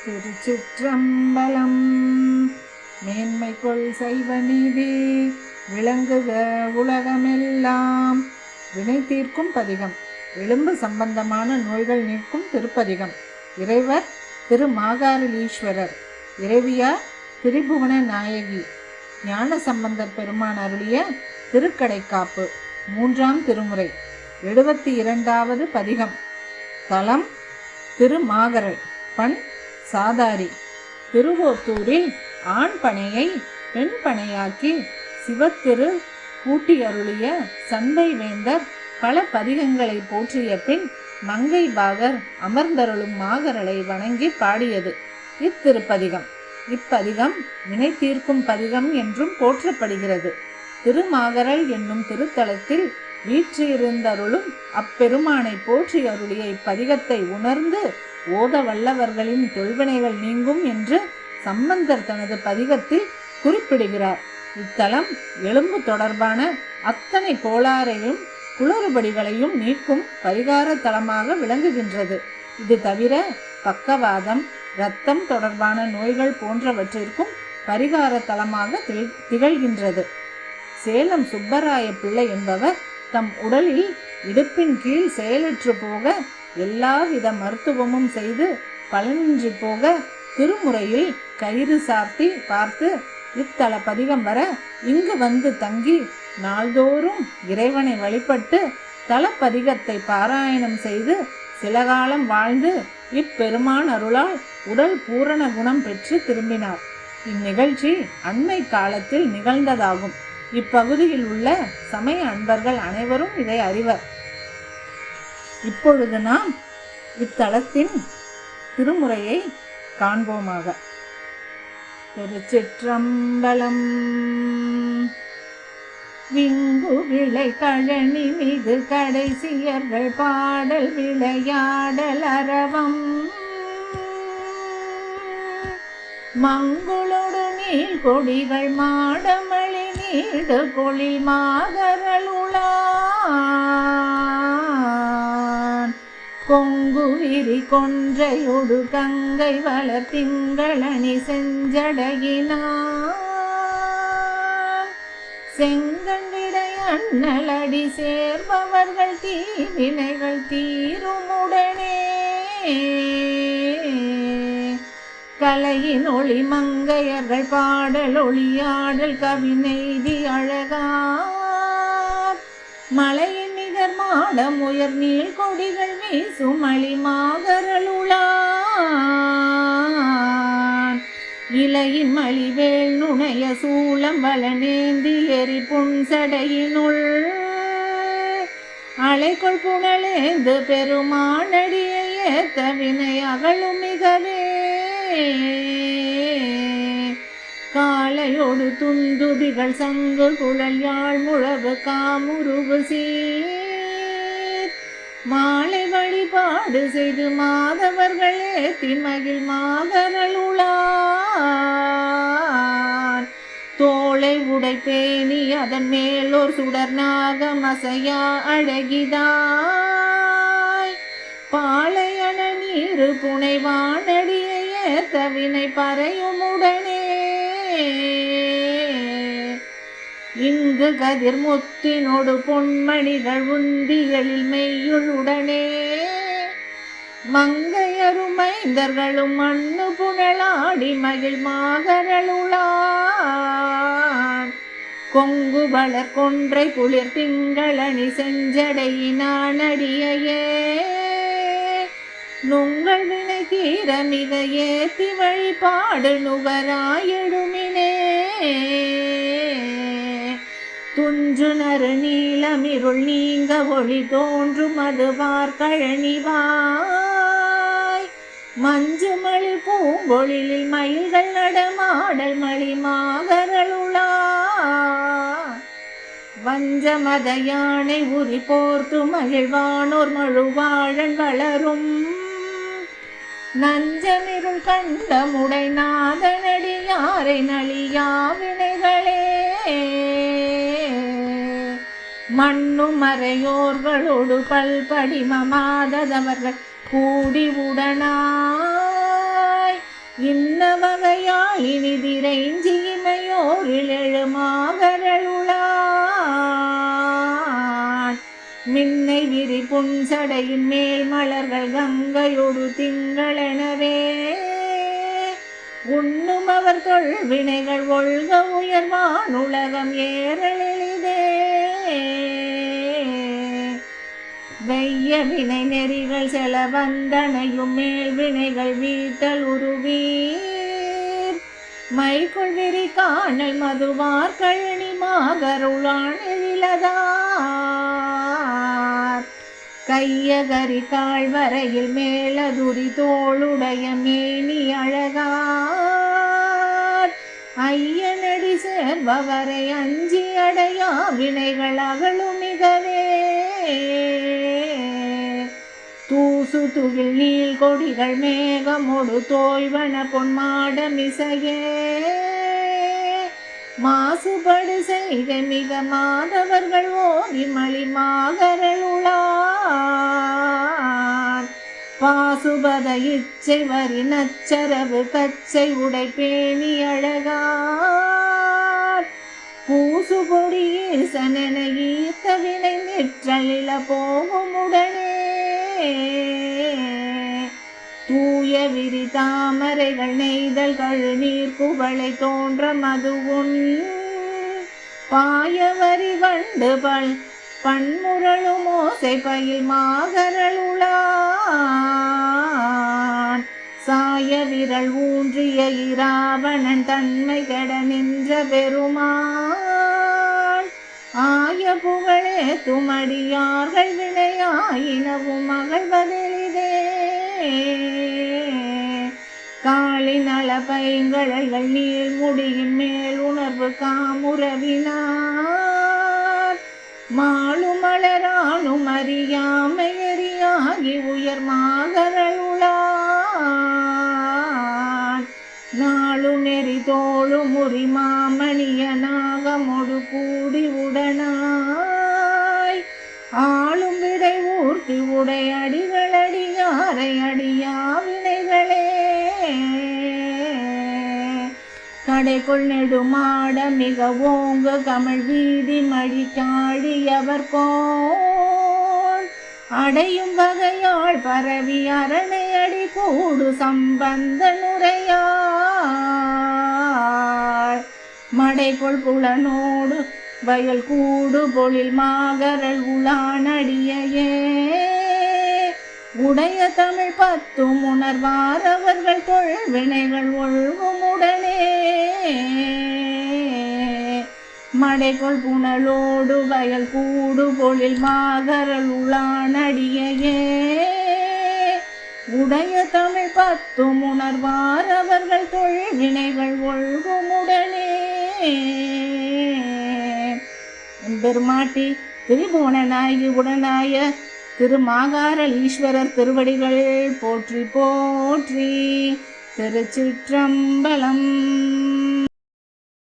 திருச்சிற்றம்பலம். மேன்மைக்குள் சைவ நீதி விளங்குக உலகமெல்லாம். வினை தீர்க்கும் பதிகம். எலும்பு சம்பந்தமான நோய்கள் நீக்கும் திருப்பதிகம். இறைவர் திரு மாகாரிலீஸ்வரர். இறைவியார் திரிபுவன நாயகி. ஞான சம்பந்தர் பெருமான் அருளிய திருக்கடைக்காப்பு. 3ஆம் திருமுறை. 72வது பதிகம். தலம் திருமாகரல். பண் சாதாரி. திருவோத்தூரில் ஆண் பனையை பெண் பனையாக்கி சிவத்திரு கூட்டி அருளிய சண்பை வேந்தர் பல பதிகங்களை போற்றிய பின் மங்கை பாகர் அமர்ந்தருளும் மாகரலை வணங்கி பாடியது இத்திருப்பதிகம். இப்பதிகம் வினை தீர்க்கும் பதிகம் என்றும் போற்றப்படுகிறது. திருமாகரல் என்னும் திருத்தலத்தில் வீற்றிருந்தருளும் அப்பெருமானை போற்றி அருளிய இப்பதிகத்தை உணர்ந்து ஓத வல்லவர்களின் தொல்வினைகள் நீங்கும் என்று சம்பந்தர் தனது பதிகத்தில் குறிப்பிடுகிறார். இத்தலம் எலும்பு தொடர்பான அத்தனை கோளாறையும் குளறுபடிகளையும் நீக்கும் பரிகார தலமாக விளங்குகின்றது. இது தவிர பக்கவாதம், இரத்தம் தொடர்பான நோய்கள் போன்றவற்றிற்கும் பரிகார தலமாக திகழ்கின்றது. சேலம் சுப்பராய பிள்ளை என்பவர் தம் உடலில் இடுப்பின் கீழ் செயலற்று போக எல்லாவித மருத்துவமும் செய்து பலனின்றி போக திருமுறையில் கயிறு சார்த்தி பார்த்து இத்தல பதிகம் வர இங்கு வந்து தங்கி நாள்தோறும் இறைவனை வழிபட்டு தலப்பதிகத்தை பாராயணம் செய்து சில காலம் வாழ்ந்து இப்பெருமான் அருளால் உடல் பூரண குணம் பெற்று திரும்பினார். இந்நிகழ்ச்சி அண்மை காலத்தில் நிகழ்ந்ததாகும். இப்பகுதியில் உள்ள சமய அன்பர்கள் அனைவரும் இதை அறிவர். இப்பொழுது நாம் இத்தலத்தின் திருமுறையை காண்போமாக. திருச்சிற்றம்பலம். விங்கு விளை கழனி மிகு கடைசியர்கள் பாடல் விளையாடல் அரவம் மங்குளொடு நீள் கொடிகள் மாடமளி நீடு பொழில் மாகரலுளான் கொங்கு விரி கொன்றையொடு கங்கை வளர் திங்களணி செஞ்சடையினான் செங்கண்டிடை அண்ணலடி சேர்பவர்கள் தீவினைகள் தீருமுடனே கலையின் ஒளி மங்கையர்கள் பாடல் ஒளியாடல் கவிநெய்தி அழகார் மலையின் நிகர் மாடம் உயர் நீள் கொடிகள் வீசும் அளிமாகரலுளான் இலையின் மலிவேள் நுணைய சூளம் வளநேந்தி எரி புன்சடையினுள் அலைக்குள் புனலேந்து பெருமானடியை ஏத்த வினை அகலும் மிகவே காலையோடு துந்துபிகள் சங்கு குழல் யாழ் முழவு காமுருவு சீர் மாலை வழிபாடு செய்து மாதவர்களே திமகில் மாகரலுளான் தோளை உடை பேணி அதன் மேலோர் சுடர் நாகமசையா அழகிதாய் பாலையண நீரு புனைவானடியை ஏத்த வினை பறையுமுடனே இங்கு கதிர் முத்தினோடு பொன்மணிகள் உந்தியலில் மெய்யுளுடனே மங்கையருமைந்தர்களும் மண்ணு புனலாடி மகிழ் மாகரலுளான் கொங்கு வளர் கொன்றை குளிர் திங்களணி செஞ்சடையினான் அடியையே நுங்கள் வினை தீர மிக ஏத்தி வழிபாடு நுகராயெழுமினே துஞ்சு நறு நீளமிருள் நீங்க ஒளி தோன்றும் அதுவார் கழனிவாய் மஞ்சு மழி பூங்கொழிலில் மயில்கள் நடமாடல் மணி மாகரலுளான் வஞ்சமத யானை உரி போர்த்து மகிழ்வானோர் மழுவாழன் வளரும் நஞ்சமிருள் கண்டமுடை நாதனடியாரை நலியா வினைகளே மண்ணு மறையோர்களோடு பல்படிமமாதவர்கள் கூடி உடனாய் இன்ன வகையால் இனிதிரைஞ்சி இமையோரில் எழுமாகரளுளான் மின்னை விரி புன்சடையின் மேல் மலர்கள் கங்கையொடு திங்களெனவே உண்ணும் அவர் தொல்வினைகள் ஒழ்க உயர்வான் உலகம் ஏறலெளிதே வெய்ய வினை நெறிகள் செல வந்தனையும் மேல் வினைகள் வீட்டல் உருவீர் மைக்குள் விரி காணல் மதுவார் கழனி மாகருளான் எழிலதார் கையகரி தாழ்வரையில் மேலதுரி தோளுடைய மேனி அழகார் ஐயனடி சேர்பவரை அஞ்சி அடையா வினைகள் அகலுமிகவே தூசு துகில் நீள் கொடிகள் மேகமொடு தோய்வன பொன்மாடமிசையே மாசுபடு செய்கை மிக மாதவர்கள் ஓதி மலிமாகரளுளான் பாசுபத இச்சை வரி நச்சரவு கச்சை உடை பேணி அழகார் பூசு பொடி ஈசனென ஈர்த்த வினை நிற்றலில போகும் உடனே தூய விரி தாமரைகள் நெய்தல் கழுநீர் குவளை தோன்ற மதுவுன் பாயவரி வண்டு பன்முரளும் ஓசை பயில் மாகரளுளான் சாய விரல் ஊன்றிய இராவணன் தன்மை கெட நின்ற பெருமான் ஆய புகழே துமடியார்கள் வினையாயினவும் மகழ்வதெளிதே காளிநல பைங்கழல்கள் நீள் முடியின் மேல் உணர்வு காமுறவினார் மாளும் மலரானும் அறியாமை எரியாகி உயர் மாகரளுளான் நாளு நெறி தோளும் உரி மாமணிய நாகமொடு கூடி உடனாய் ஆளும் விடை ஊர்த்தி உடை அடிகள் அடியாரை அடியா வினைகளே கடைக்குள் நெடுமாட மிக ஓங்க கமிழ் வீதி மழி காழியவர் கோன் அடையும் வகையாள் பரவி அரணை அடி கூடு சம்பந்த நுரையாள் மடைக்குள் புலனோடு வயல் கூடு பொழில் மாகரல் உளானடியே உடைய தமிழ் பத்தும் உணர்வார் அவர்கள் தொல்வினைகள் ஒழுகும் உடனே மடைக்குள் புனலோடு வயல் கூடு பொழில் மாகரல் உளானடியே உடைய தமிழ் பத்தும் உணர்வார் அவர்கள் தொல்வினைகள் ஒழுகும் உடனே. பெருமாட்டி திரிபுவன நாயகி உடனாய திருமாகாரல் ஈஸ்வரர் திருவடிகள் போற்றி போற்றி. திருச்சிற்றம்பலம்.